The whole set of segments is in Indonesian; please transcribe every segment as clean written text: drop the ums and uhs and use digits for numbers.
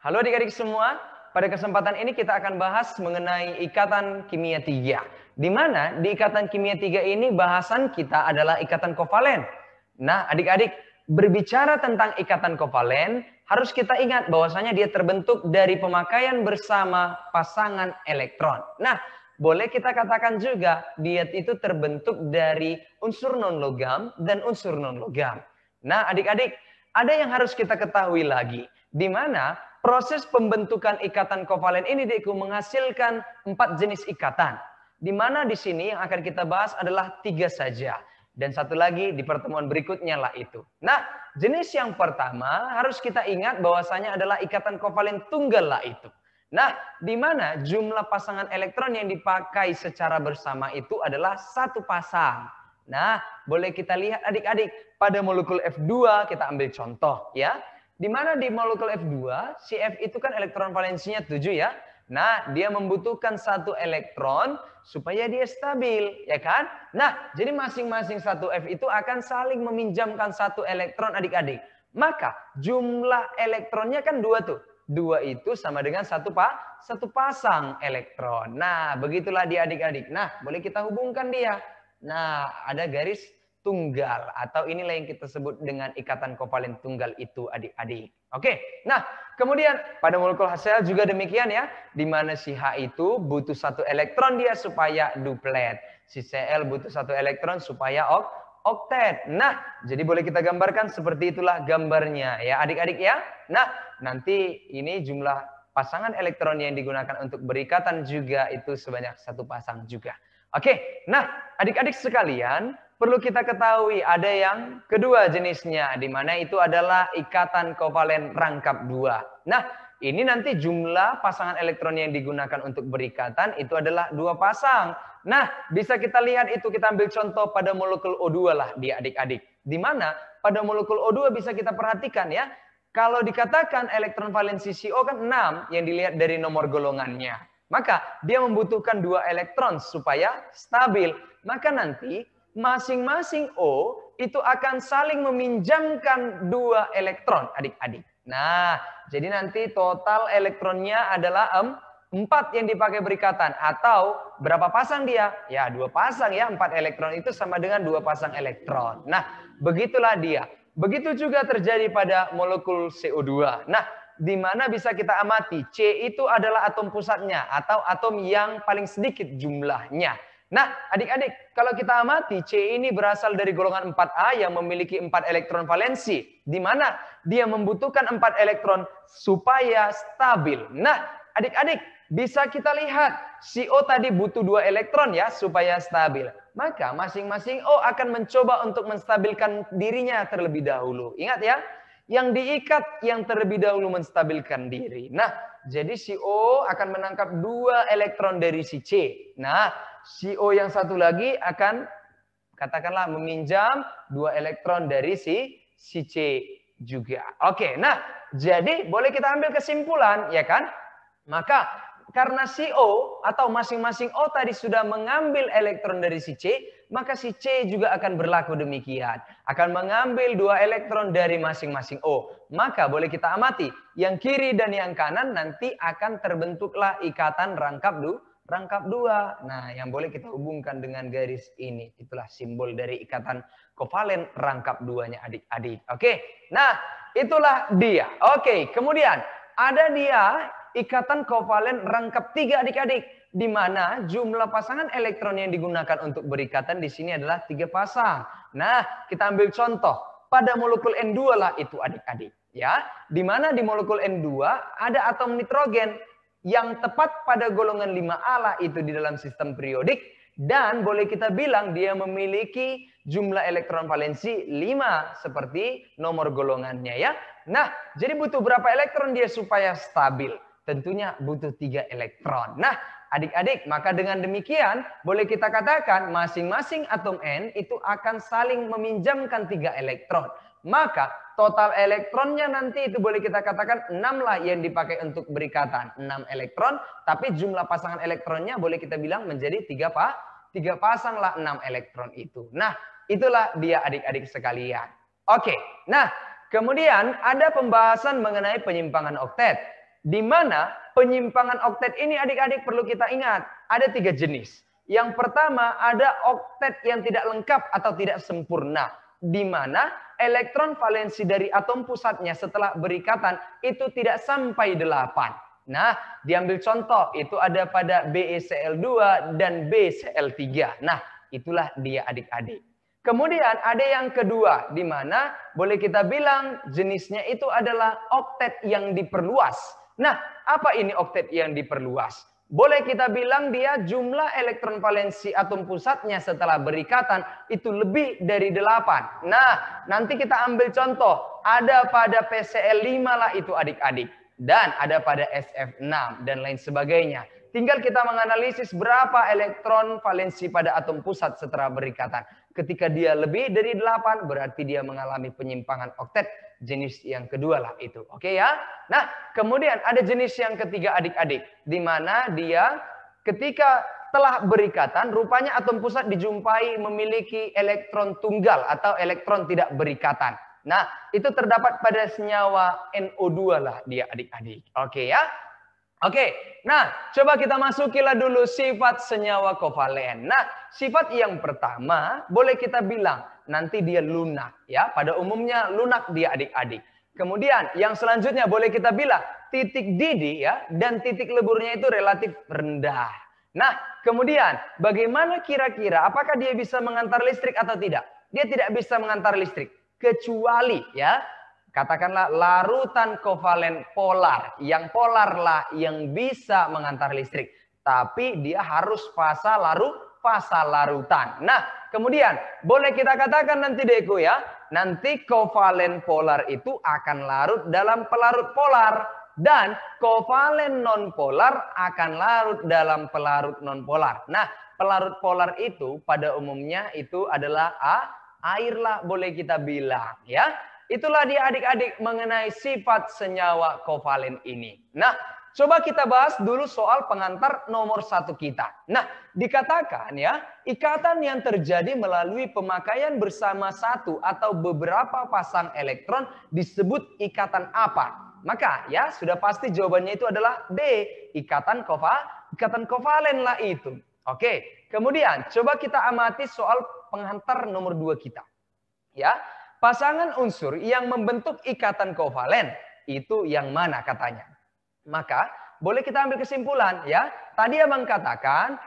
Halo adik-adik semua, pada kesempatan ini kita akan bahas mengenai ikatan kimia 3. Di mana di ikatan kimia 3 ini bahasan kita adalah ikatan kovalen. Nah adik-adik, berbicara tentang ikatan kovalen, harus kita ingat bahwasanya dia terbentuk dari pemakaian bersama pasangan elektron. Nah, boleh kita katakan juga dia itu terbentuk dari unsur non-logam dan unsur non-logam. Nah adik-adik, ada yang harus kita ketahui lagi, di mana proses pembentukan ikatan kovalen ini menghasilkan 4 jenis ikatan. Di mana di sini yang akan kita bahas adalah 3 saja. Dan satu lagi di pertemuan berikutnya lah itu. Nah, jenis yang pertama harus kita ingat bahwasanya adalah ikatan kovalen tunggal lah itu. Nah, di mana jumlah pasangan elektron yang dipakai secara bersama itu adalah satu pasang. Nah, boleh kita lihat adik-adik pada molekul F2 kita ambil contoh ya. Di mana di molekul F2, si F itu kan elektron valensinya 7 ya. Nah, dia membutuhkan satu elektron supaya dia stabil, ya kan? Nah, jadi masing-masing satu F itu akan saling meminjamkan satu elektron adik-adik. Maka jumlah elektronnya kan 2 tuh. 2 itu sama dengan satu pasang elektron. Nah, begitulah dia adik-adik. Nah, boleh kita hubungkan dia. Nah, ada garis tunggal atau inilah yang kita sebut dengan ikatan kovalen tunggal itu adik-adik. Oke, nah kemudian pada molekul HCl juga demikian ya, di mana si H itu butuh satu elektron dia supaya duplet, si Cl butuh satu elektron supaya oktet. Nah, jadi boleh kita gambarkan seperti itulah gambarnya ya adik-adik ya. Nah, nanti ini jumlah pasangan elektron yang digunakan untuk berikatan juga itu sebanyak satu pasang juga. Oke, nah adik-adik sekalian, perlu kita ketahui ada yang kedua jenisnya, di mana itu adalah ikatan kovalen rangkap 2. Nah, ini nanti jumlah pasangan elektron yang digunakan untuk berikatan itu adalah 2 pasang. Nah, bisa kita lihat itu, kita ambil contoh pada molekul O2 lah dia adik-adik. Di mana pada molekul O2 bisa kita perhatikan ya, kalau dikatakan elektron valensi CO kan 6 yang dilihat dari nomor golongannya. Maka dia membutuhkan 2 elektron supaya stabil. Maka nanti masing-masing O itu akan saling meminjamkan 2 elektron adik-adik. Nah, jadi nanti total elektronnya adalah 4 yang dipakai berikatan. Atau berapa pasang dia? Ya 2 pasang ya, 4 elektron itu sama dengan 2 pasang elektron. Nah, begitulah dia. Begitu juga terjadi pada molekul CO2. Nah, di mana bisa kita amati C itu adalah atom pusatnya atau atom yang paling sedikit jumlahnya. Nah, adik-adik, kalau kita amati C ini berasal dari golongan 4A yang memiliki 4 elektron valensi, di mana dia membutuhkan 4 elektron supaya stabil. Nah, adik-adik, bisa kita lihat CO tadi butuh 2 elektron ya supaya stabil. Maka masing-masing O akan mencoba untuk menstabilkan dirinya terlebih dahulu. Ingat ya, yang diikat yang terlebih dahulu menstabilkan diri. Nah, jadi si O akan menangkap 2 elektron dari si C. Nah, si O yang satu lagi akan katakanlah meminjam 2 elektron dari si C juga. Oke, nah jadi boleh kita ambil kesimpulan ya kan? Maka karena si O atau masing-masing O tadi sudah mengambil elektron dari si C, maka si C juga akan berlaku demikian. Akan mengambil 2 elektron dari masing-masing O. Maka boleh kita amati, yang kiri dan yang kanan nanti akan terbentuklah ikatan rangkap 2. Nah, yang boleh kita hubungkan dengan garis ini. Itulah simbol dari ikatan kovalen rangkap 2-nya adik-adik. Oke, nah itulah dia. Oke, kemudian ada dia ikatan kovalen rangkap 3 adik-adik, di mana jumlah pasangan elektron yang digunakan untuk berikatan di sini adalah 3 pasang. Nah, kita ambil contoh pada molekul N2 lah itu adik-adik, ya. Di mana di molekul N2 ada atom nitrogen yang tepat pada golongan 5A lah itu di dalam sistem periodik, dan boleh kita bilang dia memiliki jumlah elektron valensi 5 seperti nomor golongannya ya. Nah, jadi butuh berapa elektron dia supaya stabil? Tentunya butuh 3 elektron. Nah, adik-adik, maka dengan demikian boleh kita katakan masing-masing atom N itu akan saling meminjamkan 3 elektron. Maka total elektronnya nanti itu boleh kita katakan 6 lah yang dipakai untuk berikatan. 6 elektron, tapi jumlah pasangan elektronnya boleh kita bilang menjadi 3 pasang lah 6 elektron itu. Nah, itulah dia adik-adik sekalian. Oke, nah kemudian ada pembahasan mengenai penyimpangan oktet. Di mana penyimpangan oktet ini adik-adik perlu kita ingat. Ada 3 jenis. Yang pertama ada oktet yang tidak lengkap atau tidak sempurna. Di mana elektron valensi dari atom pusatnya setelah berikatan itu tidak sampai 8. Nah, diambil contoh itu ada pada BeCl2 dan BCl3. Nah, itulah dia adik-adik. Kemudian ada yang kedua, di mana boleh kita bilang jenisnya itu adalah oktet yang diperluas. Nah, apa ini oktet yang diperluas? Boleh kita bilang dia jumlah elektron valensi atom pusatnya setelah berikatan itu lebih dari 8. Nah, nanti kita ambil contoh. Ada pada PCl5 lah itu adik-adik. Dan ada pada SF6 dan lain sebagainya. Tinggal kita menganalisis berapa elektron valensi pada atom pusat setelah berikatan. Ketika dia lebih dari 8 berarti dia mengalami penyimpangan oktet jenis yang kedua lah itu. Oke ya. Nah, kemudian ada jenis yang ketiga adik-adik. Di mana dia ketika telah berikatan rupanya atom pusat dijumpai memiliki elektron tunggal atau elektron tidak berikatan. Nah, itu terdapat pada senyawa NO2 lah dia adik-adik. Oke ya. Oke, nah coba kita masukilah dulu sifat senyawa kovalen. Nah, sifat yang pertama boleh kita bilang nanti dia lunak ya. Pada umumnya lunak dia adik-adik. Kemudian yang selanjutnya boleh kita bilang titik didih ya dan titik leburnya itu relatif rendah. Nah, kemudian bagaimana kira-kira apakah dia bisa mengantar listrik atau tidak? Dia tidak bisa mengantar listrik kecuali ya katakanlah larutan kovalen polar. Yang polar lah yang bisa mengantar listrik. Tapi dia harus fasa larutan. Nah, kemudian boleh kita katakan nanti Deko ya. Nanti kovalen polar itu akan larut dalam pelarut polar. Dan kovalen nonpolar akan larut dalam pelarut nonpolar. Nah, pelarut polar itu pada umumnya itu adalah air lah boleh kita bilang ya. Itulah dia adik-adik mengenai sifat senyawa kovalen ini. Nah, coba kita bahas dulu soal pengantar nomor 1 kita. Nah, dikatakan ya, ikatan yang terjadi melalui pemakaian bersama satu atau beberapa pasang elektron disebut ikatan apa? Maka ya sudah pasti jawabannya itu adalah D, ikatan kovalen lah itu. Oke, kemudian coba kita amati soal pengantar nomor 2 kita. Ya. Pasangan unsur yang membentuk ikatan kovalen itu yang mana katanya? Maka boleh kita ambil kesimpulan ya. Tadi abang katakan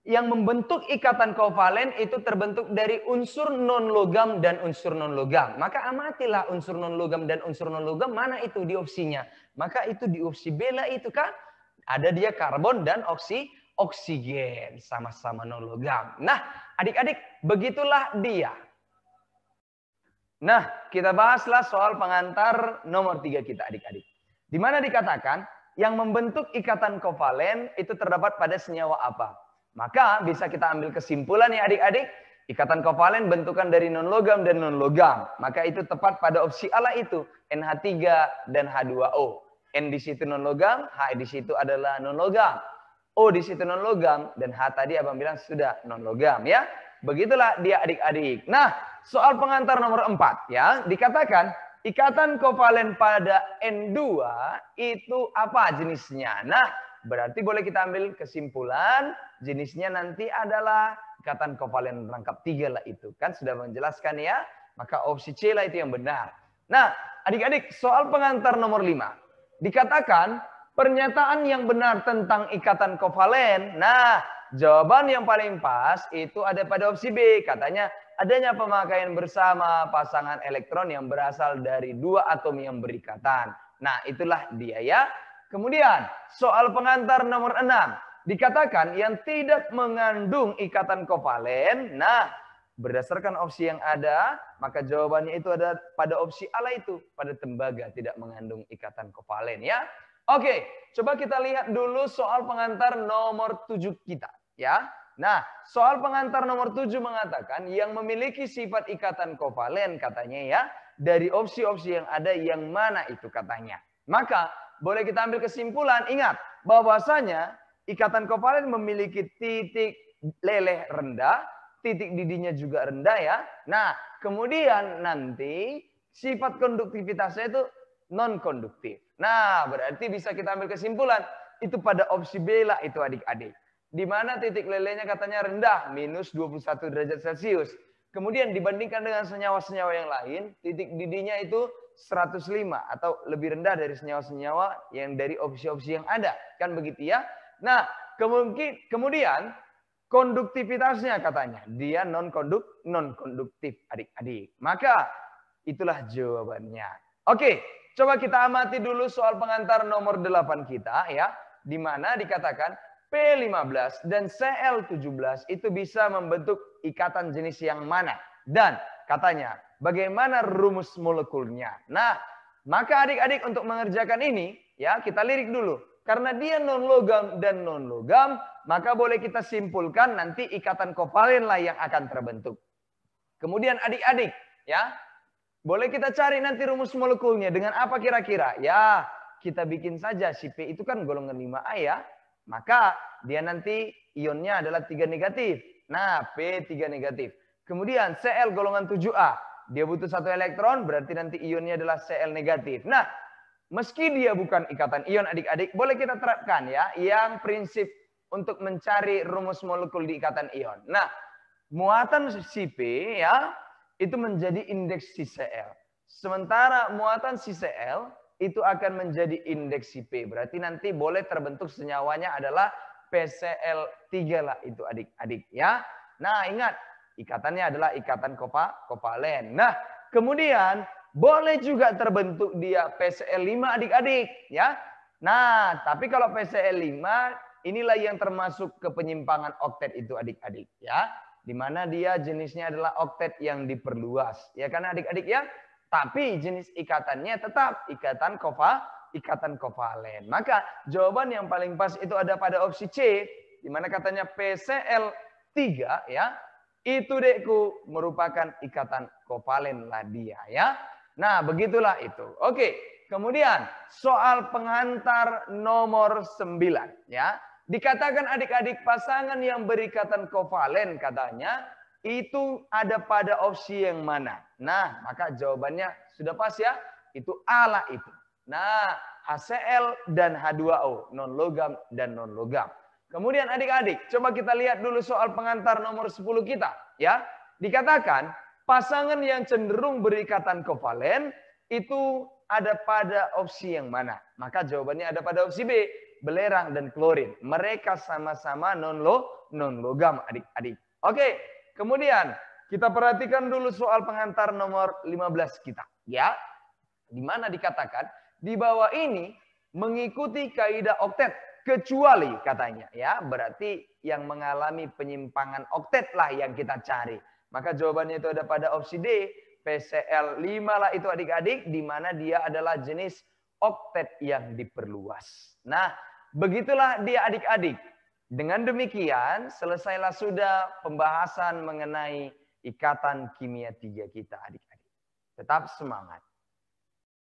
yang membentuk ikatan kovalen itu terbentuk dari unsur non-logam dan unsur non-logam. Maka amatilah unsur non-logam dan unsur non-logam mana itu di opsinya. Maka itu di opsi B lah itu kan. Ada dia karbon dan oksigen sama-sama non-logam. Nah adik-adik begitulah dia. Nah, kita bahaslah soal pengantar nomor 3 kita adik-adik. Di mana dikatakan yang membentuk ikatan kovalen itu terdapat pada senyawa apa? Maka bisa kita ambil kesimpulan ya adik-adik. Ikatan kovalen bentukan dari non-logam dan non-logam. Maka itu tepat pada opsi A lah itu. NH3 dan H2O. N di situ non-logam, H di situ adalah non-logam. O di situ non-logam, dan H tadi abang bilang sudah non-logam ya. Begitulah dia adik-adik. Nah, soal pengantar nomor 4 ya, dikatakan ikatan kovalen pada N2 itu apa jenisnya? Nah, berarti boleh kita ambil kesimpulan jenisnya nanti adalah ikatan kovalen rangkap 3 lah itu. Kan sudah menjelaskan ya, maka opsi C lah itu yang benar. Nah, adik-adik soal pengantar nomor 5. Dikatakan pernyataan yang benar tentang ikatan kovalen. Nah, jawaban yang paling pas itu ada pada opsi B. Katanya adanya pemakaian bersama pasangan elektron yang berasal dari 2 atom yang berikatan. Nah, itulah dia ya. Kemudian, soal pengantar nomor 6. Dikatakan yang tidak mengandung ikatan kovalen. Nah, berdasarkan opsi yang ada, maka jawabannya itu ada pada opsi A lah itu. Pada tembaga tidak mengandung ikatan kovalen ya. Oke, coba kita lihat dulu soal pengantar nomor 7 kita ya. Nah, soal pengantar nomor 7 mengatakan yang memiliki sifat ikatan kovalen katanya ya. Dari opsi-opsi yang ada yang mana itu katanya. Maka boleh kita ambil kesimpulan, ingat bahwasanya ikatan kovalen memiliki titik leleh rendah, titik didihnya juga rendah ya. Nah, kemudian nanti sifat konduktivitasnya itu non-konduktif. Nah, berarti bisa kita ambil kesimpulan. Itu pada opsi B lah itu adik-adik. Di mana titik lelehnya katanya rendah, minus 21 derajat Celcius. Kemudian dibandingkan dengan senyawa-senyawa yang lain, titik didihnya itu 105 atau lebih rendah dari senyawa-senyawa yang dari opsi-opsi yang ada. Kan begitu ya? Nah, kemudian konduktivitasnya katanya. Dia non-konduktif adik-adik. Maka itulah jawabannya. Oke, coba kita amati dulu soal pengantar nomor 8 kita ya. Di mana dikatakan P15 dan Cl17 itu bisa membentuk ikatan jenis yang mana. Dan katanya bagaimana rumus molekulnya. Nah, maka adik-adik untuk mengerjakan ini ya kita lirik dulu. Karena dia non-logam dan non-logam, maka boleh kita simpulkan nanti ikatan kovalen lah yang akan terbentuk. Kemudian adik-adik ya, boleh kita cari nanti rumus molekulnya dengan apa kira-kira? Ya, kita bikin saja si P itu kan golongan 5A ya. Maka dia nanti ionnya adalah 3 negatif. Nah, P3 negatif. Kemudian Cl golongan 7A. Dia butuh 1 elektron, berarti nanti ionnya adalah Cl negatif. Nah, meski dia bukan ikatan ion adik-adik, boleh kita terapkan ya yang prinsip untuk mencari rumus molekul di ikatan ion. Nah, muatan si P ya itu menjadi indeks si Cl. Sementara muatan si Cl itu akan menjadi indeks si P. Berarti nanti boleh terbentuk senyawanya adalah PCl3 lah itu adik-adik ya. Nah, ingat ikatannya adalah ikatan kovalen. Nah, kemudian boleh juga terbentuk dia PCl5 adik-adik ya. Nah, tapi kalau PCl5 inilah yang termasuk ke penyimpangan oktet itu adik-adik ya. Di mana dia jenisnya adalah oktet yang diperluas. Ya kan adik-adik ya. Tapi jenis ikatannya tetap ikatan kovalen. Maka jawaban yang paling pas itu ada pada opsi C. Di mana katanya PCl3 ya. Itu dekku merupakan ikatan kovalen lah dia ya. Nah begitulah itu. Oke. Kemudian soal pengantar nomor 9 ya. Dikatakan adik-adik pasangan yang berikatan kovalen katanya itu ada pada opsi yang mana? Nah, maka jawabannya sudah pas ya. Itu A lah itu. Nah, HCl dan H2O, non-logam dan non-logam. Kemudian adik-adik, coba kita lihat dulu soal pengantar nomor 10 kita. Ya, dikatakan pasangan yang cenderung berikatan kovalen itu ada pada opsi yang mana? Maka jawabannya ada pada opsi B, belerang dan klorin. Mereka sama-sama non-logam adik-adik. Oke. Kemudian kita perhatikan dulu soal pengantar nomor 15 kita. Ya, di mana dikatakan di bawah ini mengikuti kaidah oktet kecuali katanya. Ya, berarti yang mengalami penyimpangan oktet lah yang kita cari. Maka jawabannya itu ada pada opsi D, PCl5 lah itu adik-adik. Di mana dia adalah jenis oktet yang diperluas. Nah, begitulah dia adik-adik. Dengan demikian, selesailah sudah pembahasan mengenai ikatan kimia 3 kita adik-adik. Tetap semangat.